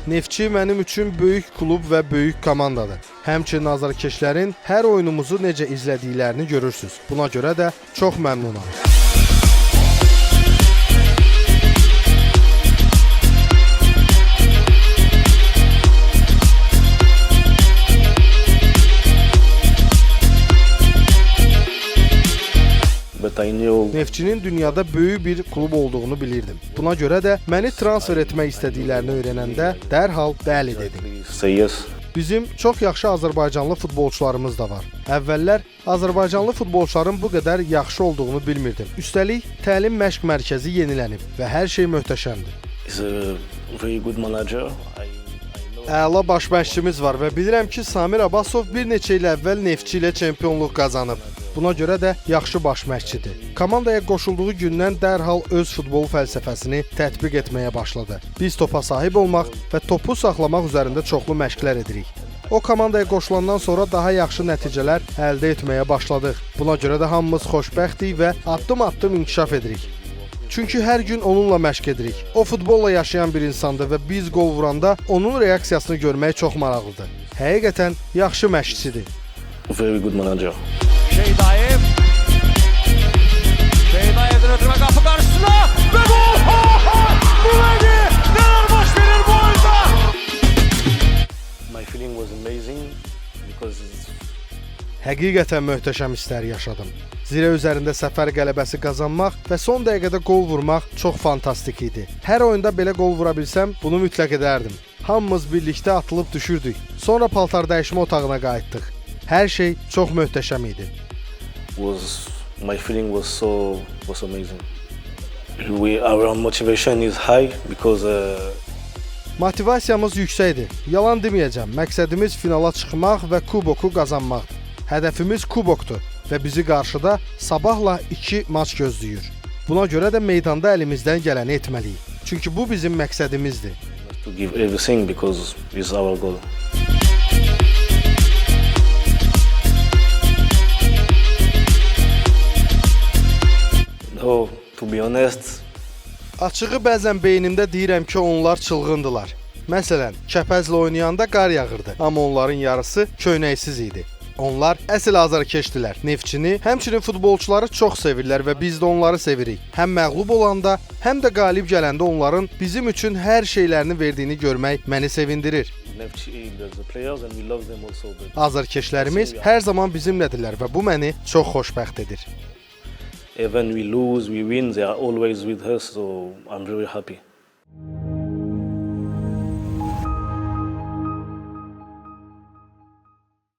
Neftçi mənim üçün böyük klub və böyük komandadır. Həmçinin azarkeşlərin hər oyunumuzu necə izlədiklərini görürsünüz. Buna görə də çox məmnunam. Neftçinin dünyada böyük bir klub olduğunu bilirdim. Buna görə də məni transfer etmək istədiklərini öyrənəndə dərhal bəli dedim. Bizim çox yaxşı Azərbaycanlı futbolçularımız da var. Əvvəllər Azərbaycanlı futbolçuların bu qədər yaxşı olduğunu bilmirdim. Üstəlik, təlim məşq mərkəzi yenilənib və hər şey möhtəşəmdir. Əla baş məşqçimiz var və bilirəm ki, Samir Abbasov bir neçə il əvvəl Neftçi ilə çempionluq qazanıb. Buna görə də yaxşı baş məşqçidir. Komandaya qoşulduğu gündən dərhal öz futbol fəlsəfəsini tətbiq etməyə başladı. Biz topa sahib olmaq və topu saxlamaq üzərində çoxlu məşqlər edirik. O komandaya qoşulandan sonra daha yaxşı nəticələr əldə etməyə başladıq. Buna görə də hamımız xoşbəxtik və addım-addım inkişaf edirik. Çünki hər gün onunla məşq edirik. O futbolla yaşayan bir insandır və biz qol vuranda onun reaksiyasını görmək çox maraqlıdır. Həqiqətən yaxşı məşqçidir. Very good manager. Şeydayev ötürme kapı karşısına ve gol! Bu neydi? Neler baş verir bu oyunda? My feeling was amazing because Həqiqətən möhtəşəm hisslər yaşadım. Zirə üzərində səfər qələbəsi qazanmaq və son dəqiqədə qol vurmaq çox fantastik idi. Hər oyunda belə qol vura bilsəm, bunu mütləq edərdim. Hamımız birlikdə atılıb düşürdük. Sonra paltar dəyişmə otağına qayıtdıq. Hər şey çox möhtəşəm idi. My feeling was amazing. Our motivation is high because Motivasiyamız yüksəkdir. Yalan deməyəcəm. Məqsədimiz finala çıxmaq və kuboku qazanmaqdır. Hədəfimiz kubokdur və bizi qarşıda sabahla 2 maç gözləyir. Buna görə də meydanda əlimizdən gələni etməliyik. Çünki bu bizim məqsədimizdir. To give everything because it's our goal. No, to be honest, Açığı bəzən beynimdə deyirəm ki, onlar çılğındılar. Məsələn, Kəpəzlə oynayanda qar yağırdı, amma onların yarısı köynəksiz idi. Onlar əsl azarkeşdilər. Neftçini, həmçinin futbolçuları çox sevirlər və biz də onları sevirik. Həm məğlub olanda, həm də qalib gələndə onların bizim üçün hər şeylərini verdiyini görmək məni sevindirir. Azarkeşlərimiz hər zaman bizimlədirlər və bu məni çox xoşbəxt edir. Even we lose, we win, they are always with us, so I'm very happy.